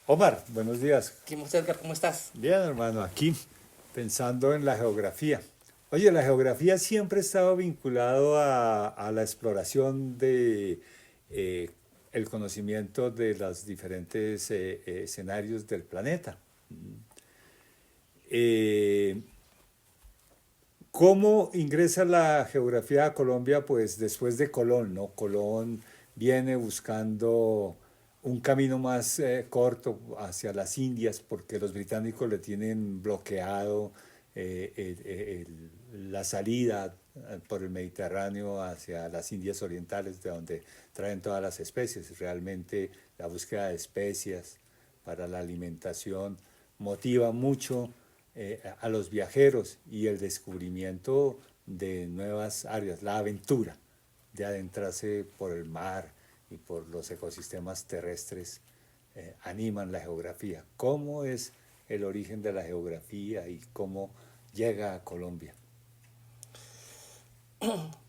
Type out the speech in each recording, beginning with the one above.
Omar, buenos días. ¿Qué más, Edgar? ¿Cómo estás? Bien, hermano, aquí pensando en la geografía. Oye, la geografía siempre ha estado vinculado a la exploración de eh, el conocimiento de los diferentes escenarios del planeta. Eh, ¿Cómo ingresa la geografía a Colombia? Pues después de Colón, ¿no? Colón viene buscando un camino más corto hacia las Indias porque los británicos le tienen bloqueado la salida por el Mediterráneo hacia las Indias Orientales, de donde traen todas las especies. Realmente la búsqueda de especias para la alimentación motiva mucho a los viajeros y el descubrimiento de nuevas áreas, la aventura de adentrarse por el mar y por los ecosistemas terrestres animan la geografía. ¿Cómo es el origen de la geografía y cómo llega a Colombia?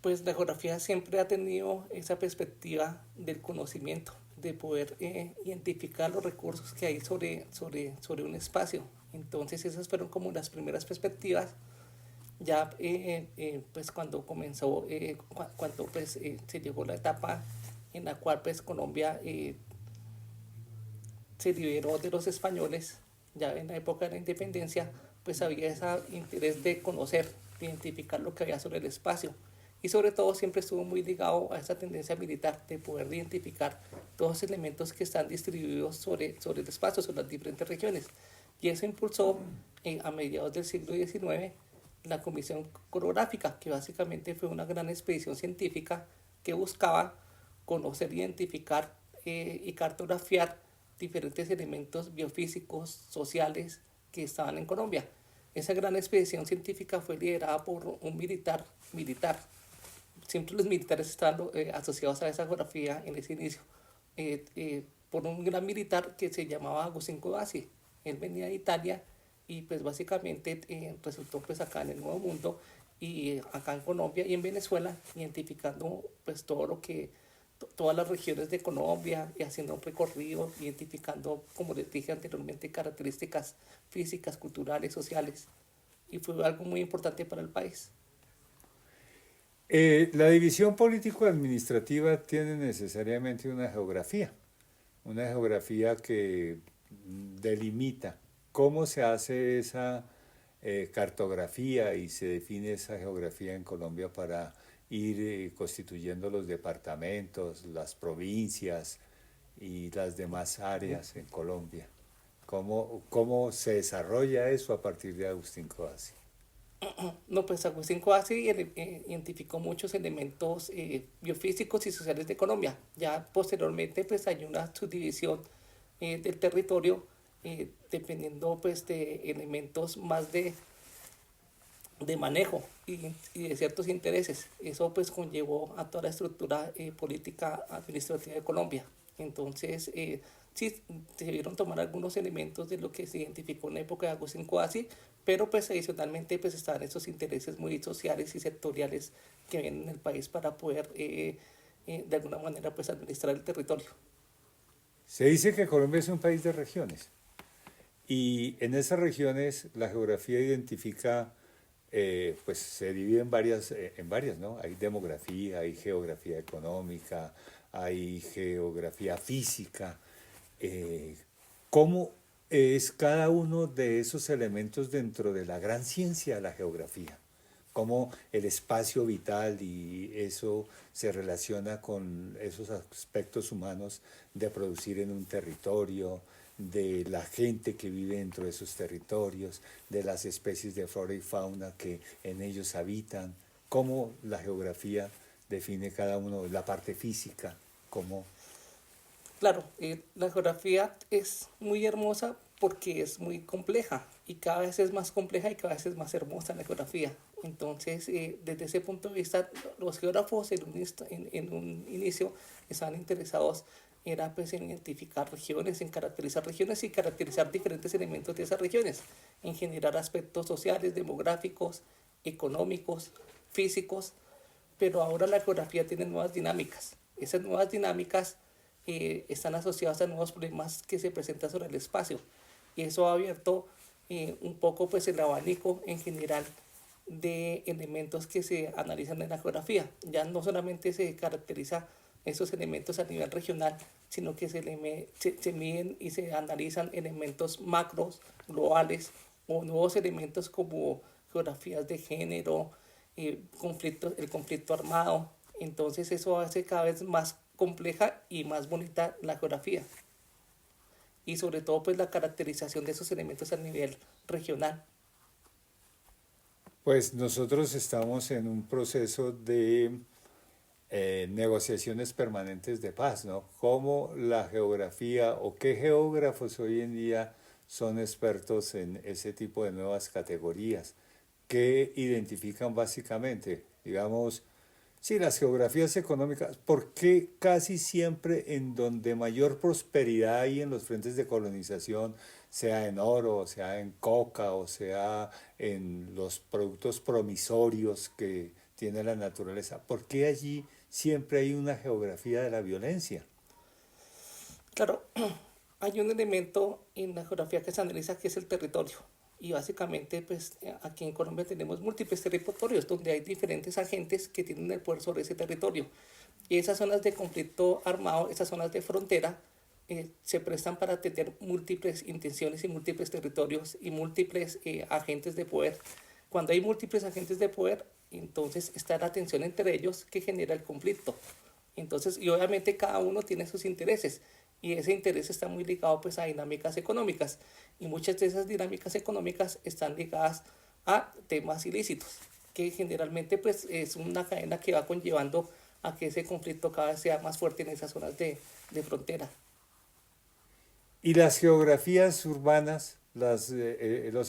Pues la geografía siempre ha tenido esa perspectiva del conocimiento, de poder identificar los recursos que hay sobre un espacio. Entonces esas fueron como las primeras perspectivas. Ya pues cuando comenzó, cuando pues se llegó la etapa en la cual pues Colombia se liberó de los españoles, ya en la época de la independencia, pues había ese interés de conocer, de identificar lo que había sobre el espacio. Y sobre todo siempre estuvo muy ligado a esa tendencia militar de poder identificar todos los elementos que están distribuidos sobre el espacio, sobre las diferentes regiones. Y eso impulsó a mediados del siglo XIX la Comisión Coreográfica, que básicamente fue una gran expedición científica que buscaba conocer, identificar y cartografiar diferentes elementos biofísicos, sociales que estaban en Colombia. Esa gran expedición científica fue liderada por un militar. Siempre los militares estaban asociados a esa geografía en ese inicio. Por un gran militar que se llamaba Agustín Codazzi. Él venía de Italia y pues básicamente resultó pues acá en el Nuevo Mundo y acá en Colombia y en Venezuela, identificando pues todo lo que todas las regiones de Colombia y haciendo un recorrido, identificando, como les dije anteriormente, características físicas, culturales, sociales. Y fue algo muy importante para el país. La división político-administrativa tiene necesariamente una geografía que delimita cómo se hace esa cartografía y se define esa geografía en Colombia para ir constituyendo los departamentos, las provincias y las demás áreas en Colombia. ¿Cómo se desarrolla eso a partir de Agustín Codazzi? No, pues Agustín Coasi identificó muchos elementos biofísicos y sociales de Colombia. Ya posteriormente pues hay una subdivisión del territorio dependiendo pues de elementos más de manejo y de ciertos intereses. Eso pues conllevó a toda la estructura política administrativa de Colombia. Entonces, sí, se debieron tomar algunos elementos de lo que se identificó en la época de Agustín Coasi, pero pues adicionalmente pues estaban esos intereses muy sociales y sectoriales que vienen en el país para poder de alguna manera pues administrar el territorio. Se dice que Colombia es un país de regiones y en esas regiones la geografía identifica, pues se divide en varias, ¿no? Hay demografía, hay geografía económica, hay geografía física. Eh, ¿Cómo es cada uno de esos elementos dentro de la gran ciencia de la geografía? ¿Cómo el espacio vital y eso se relaciona con esos aspectos humanos de producir en un territorio, de la gente que vive dentro de esos territorios, de las especies de flora y fauna que en ellos habitan? ¿Cómo la geografía define cada uno, la parte física? ¿Cómo? Claro, la geografía es muy hermosa porque es muy compleja y cada vez es más compleja y cada vez es más hermosa la geografía. Entonces, desde ese punto de vista, los geógrafos en un inicio estaban interesados era pues en identificar regiones, en caracterizar regiones y caracterizar diferentes elementos de esas regiones, en generar aspectos sociales, demográficos, económicos, físicos, pero ahora la geografía tiene nuevas dinámicas. Esas nuevas dinámicas están asociados a nuevos problemas que se presentan sobre el espacio. Y eso ha abierto un poco pues el abanico en general de elementos que se analizan en la geografía. Ya no solamente se caracteriza esos elementos a nivel regional, sino que se miden y se analizan elementos macros, globales, o nuevos elementos como geografías de género, el conflicto armado. Entonces eso hace cada vez más compleja y más bonita la geografía. Y sobre todo pues la caracterización de esos elementos a nivel regional. Pues nosotros estamos en un proceso de negociaciones permanentes de paz, ¿no? Cómo la geografía o qué geógrafos hoy en día son expertos en ese tipo de nuevas categorías, que identifican básicamente, digamos, sí, las geografías económicas, ¿por qué casi siempre en donde mayor prosperidad hay en los frentes de colonización, sea en oro, o sea en coca, o sea en los productos promisorios que tiene la naturaleza, ¿por qué allí siempre hay una geografía de la violencia? Claro, hay un elemento en la geografía que se analiza que es el territorio. Y básicamente, pues aquí en Colombia tenemos múltiples territorios donde hay diferentes agentes que tienen el poder sobre ese territorio. Y esas zonas de conflicto armado, esas zonas de frontera, se prestan para tener múltiples intenciones y múltiples territorios y múltiples agentes de poder. Cuando hay múltiples agentes de poder, entonces está la tensión entre ellos que genera el conflicto. Entonces, y obviamente cada uno tiene sus intereses y ese interés está muy ligado pues a dinámicas económicas y muchas de esas dinámicas económicas están ligadas a temas ilícitos, que generalmente pues es una cadena que va conllevando a que ese conflicto cada vez sea más fuerte en esas zonas de frontera. Y las geografías urbanas, los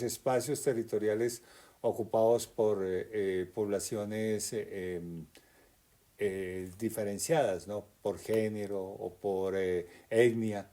espacios territoriales ocupados por poblaciones diferenciadas, ¿no? Por género o por etnia,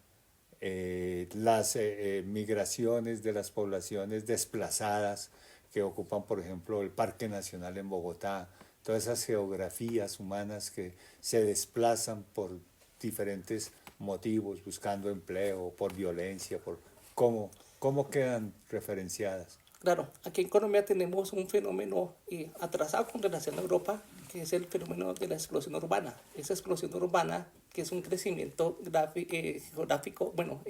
las migraciones de las poblaciones desplazadas que ocupan, por ejemplo, el Parque Nacional en Bogotá, todas esas geografías humanas que se desplazan por diferentes motivos, buscando empleo, por violencia, por cómo quedan referenciadas. Claro, aquí en Colombia tenemos un fenómeno atrasado con relación a Europa, que es el fenómeno de la explosión urbana. Esa explosión urbana, que es un crecimiento geográfico, bueno,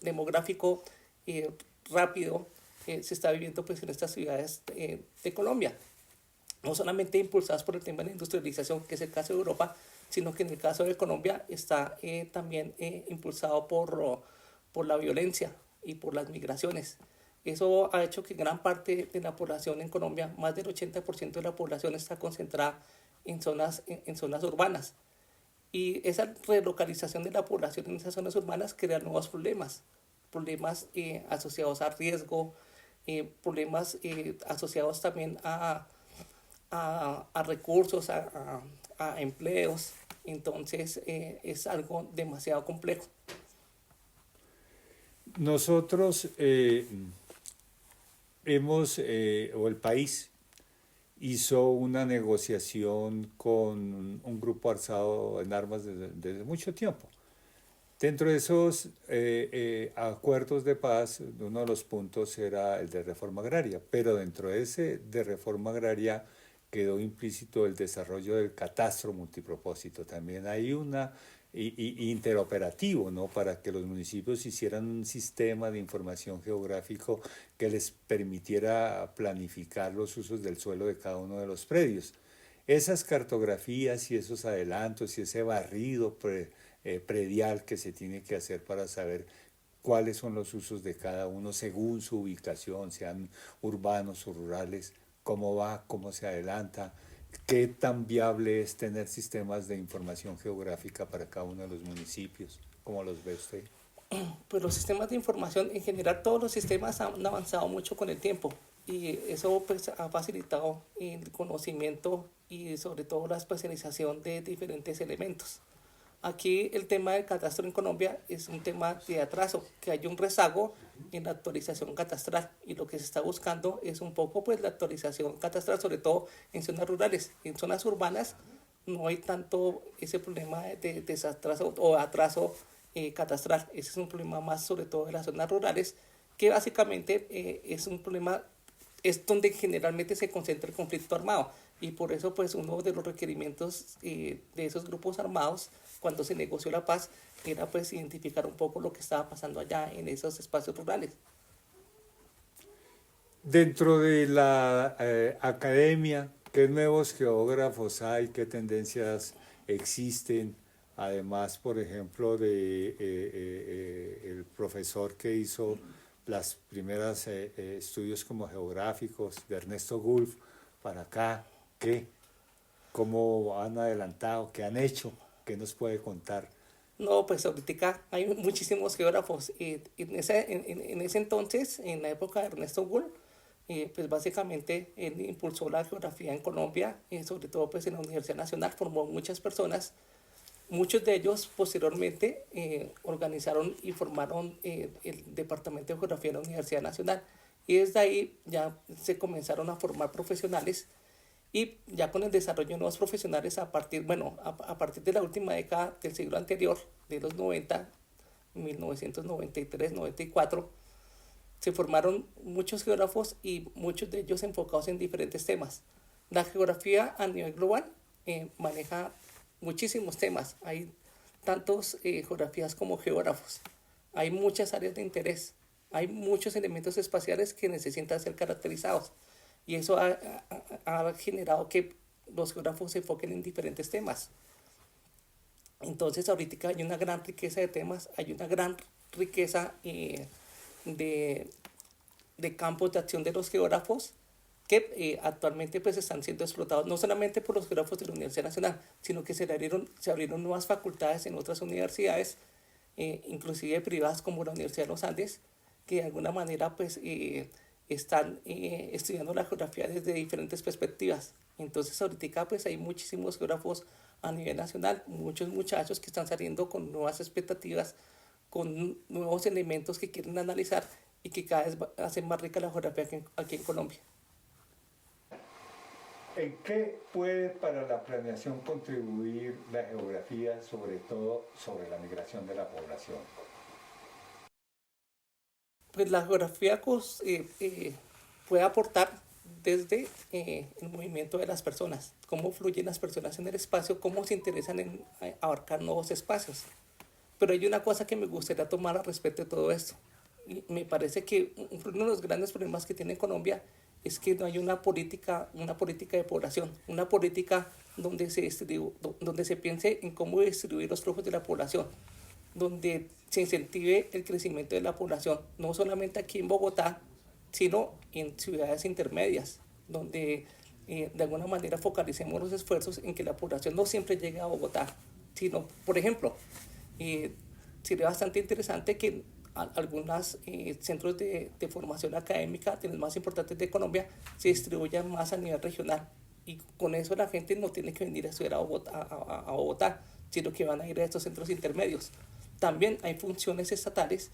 demográfico eh, rápido, se está viviendo pues en estas ciudades de Colombia. No solamente impulsadas por el tema de la industrialización, que es el caso de Europa, sino que en el caso de Colombia está también impulsado por la violencia y por las migraciones. Eso ha hecho que gran parte de la población en Colombia, más del 80% de la población está concentrada en zonas urbanas. Y esa relocalización de la población en esas zonas urbanas crea nuevos problemas, problemas asociados a riesgo, problemas asociados también a recursos, a empleos. Entonces es algo demasiado complejo. Nosotros o el país hizo una negociación con un grupo alzado en armas desde mucho tiempo. Dentro de esos acuerdos de paz, uno de los puntos era el de reforma agraria, pero dentro de ese de reforma agraria quedó implícito el desarrollo del catastro multipropósito. También hay una interoperativo, ¿no? Para que los municipios hicieran un sistema de información geográfico que les permitiera planificar los usos del suelo de cada uno de los predios. Esas cartografías y esos adelantos y ese barrido predial que se tiene que hacer para saber cuáles son los usos de cada uno según su ubicación, sean urbanos o rurales, cómo va, cómo se adelanta, qué tan viable es tener sistemas de información geográfica para cada uno de los municipios, ¿cómo los ve usted? Pues los sistemas de información, en general todos los sistemas han avanzado mucho con el tiempo y eso pues ha facilitado el conocimiento y sobre todo la especialización de diferentes elementos. Aquí el tema del catastro en Colombia es un tema de atraso, que hay un rezago en la actualización catastral y lo que se está buscando es un poco pues la actualización catastral, sobre todo en zonas rurales. En zonas urbanas no hay tanto ese problema de desatraso o atraso catastral. Ese es un problema más sobre todo de las zonas rurales, que básicamente es un problema, es donde generalmente se concentra el conflicto armado. Y por eso, pues, uno de los requerimientos de esos grupos armados, cuando se negoció la paz, era pues identificar un poco lo que estaba pasando allá en esos espacios rurales. Dentro de la academia, ¿qué nuevos geógrafos hay? ¿Qué tendencias existen? Además, por ejemplo, de el profesor que hizo las primeras estudios como geográficos, de Ernesto Gulf, para acá, ¿qué? ¿Cómo han adelantado? ¿Qué han hecho? ¿Qué nos puede contar? No, pues ahorita hay muchísimos geógrafos. En ese entonces, en la época de Ernesto Gull, pues básicamente él impulsó la geografía en Colombia, sobre todo pues en la Universidad Nacional, formó muchas personas. Muchos de ellos posteriormente organizaron y formaron el Departamento de Geografía de la Universidad Nacional. Y desde ahí ya se comenzaron a formar profesionales y ya con el desarrollo de nuevos profesionales a partir, bueno, a partir de la última década del siglo anterior, de los 90, 1993, 94, se formaron muchos geógrafos y muchos de ellos enfocados en diferentes temas. La geografía a nivel global maneja muchísimos temas. Hay tantos geografías como geógrafos. Hay muchas áreas de interés. Hay muchos elementos espaciales que necesitan ser caracterizados. Y eso ha generado que los geógrafos se enfoquen en diferentes temas. Entonces ahorita hay una gran riqueza de temas, hay una gran riqueza de, de campos de acción de los geógrafos que actualmente pues están siendo explotados no solamente por los geógrafos de la Universidad Nacional, sino que se abrieron nuevas facultades en otras universidades, inclusive privadas como la Universidad de los Andes, que de alguna manera pues están estudiando la geografía desde diferentes perspectivas. Entonces ahorita pues hay muchísimos geógrafos a nivel nacional, muchos muchachos que están saliendo con nuevas expectativas, con nuevos elementos que quieren analizar y que cada vez hacen más rica la geografía aquí en Colombia. ¿En qué puede para la planeación contribuir la geografía, sobre todo sobre la migración de la población? Pues la geografía puede aportar desde el movimiento de las personas, cómo fluyen las personas en el espacio, cómo se interesan en abarcar nuevos espacios. Pero hay una cosa que me gustaría tomar al respecto de todo esto. Y me parece que uno de los grandes problemas que tiene Colombia es que no hay una política de población, una política donde se piense en cómo distribuir los flujos de la población, donde se incentive el crecimiento de la población, no solamente aquí en Bogotá, sino en ciudades intermedias, donde de alguna manera focalicemos los esfuerzos en que la población no siempre llegue a Bogotá, sino, por ejemplo, sería bastante interesante que algunos centros de formación académica de los más importantes de Colombia se distribuyan más a nivel regional y con eso la gente no tiene que venir a estudiar a Bogotá, sino que van a ir a estos centros intermedios. También hay funciones estatales,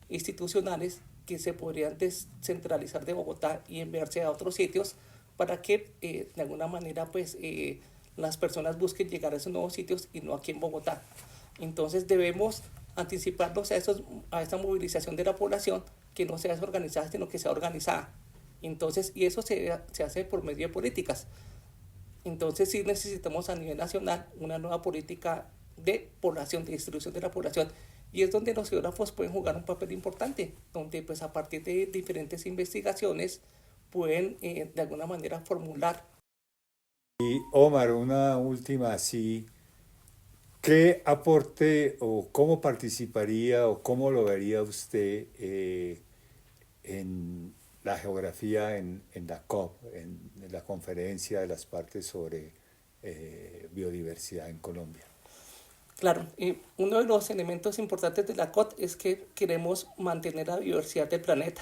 institucionales, que se podrían descentralizar de Bogotá y enviarse a otros sitios para que de alguna manera pues las personas busquen llegar a esos nuevos sitios y no aquí en Bogotá. Entonces debemos anticiparnos a esta movilización de la población, que no sea desorganizada, sino que sea organizada. Entonces, y eso se hace por medio de políticas. Entonces sí necesitamos a nivel nacional una nueva política de población, de distribución de la población. Y es donde los geógrafos pueden jugar un papel importante, donde pues a partir de diferentes investigaciones pueden de alguna manera formular. Y Omar, una última así. ¿Qué aporte o cómo participaría o cómo lo vería usted en la geografía en la COP, en la conferencia de las partes sobre biodiversidad en Colombia? Claro, uno de los elementos importantes de la COT es que queremos mantener la biodiversidad del planeta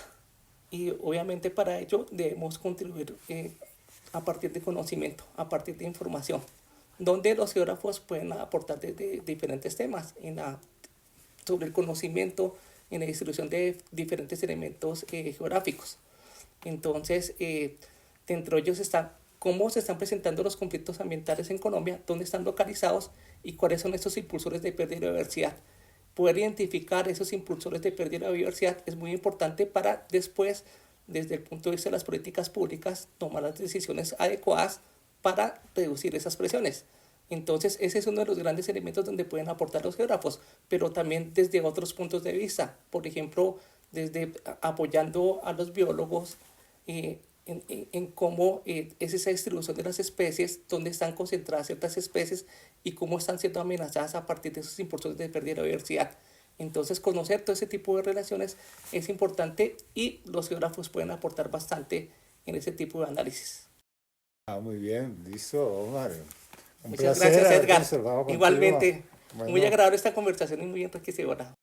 y obviamente para ello debemos contribuir a partir de conocimiento, a partir de información, donde los geógrafos pueden aportar de diferentes temas sobre el conocimiento en la distribución de diferentes elementos geográficos. Entonces, dentro de ellos está cómo se están presentando los conflictos ambientales en Colombia, dónde están localizados y cuáles son estos impulsores de pérdida de la biodiversidad. Poder identificar esos impulsores de pérdida de la biodiversidad es muy importante para después, desde el punto de vista de las políticas públicas, tomar las decisiones adecuadas para reducir esas presiones. Entonces, ese es uno de los grandes elementos donde pueden aportar los geógrafos, pero también desde otros puntos de vista. Por ejemplo, desde apoyando a los biólogos en cómo es esa distribución de las especies, dónde están concentradas ciertas especies y cómo están siendo amenazadas a partir de esos impulsores de pérdida de la biodiversidad. Entonces, conocer todo ese tipo de relaciones es importante y los geógrafos pueden aportar bastante en ese tipo de análisis. Ah, muy bien, listo, Omar. Un Muchas placer gracias, haber Edgar. conversado contigo. Igualmente, muy Bueno, agradable esta conversación y muy enriquecedora.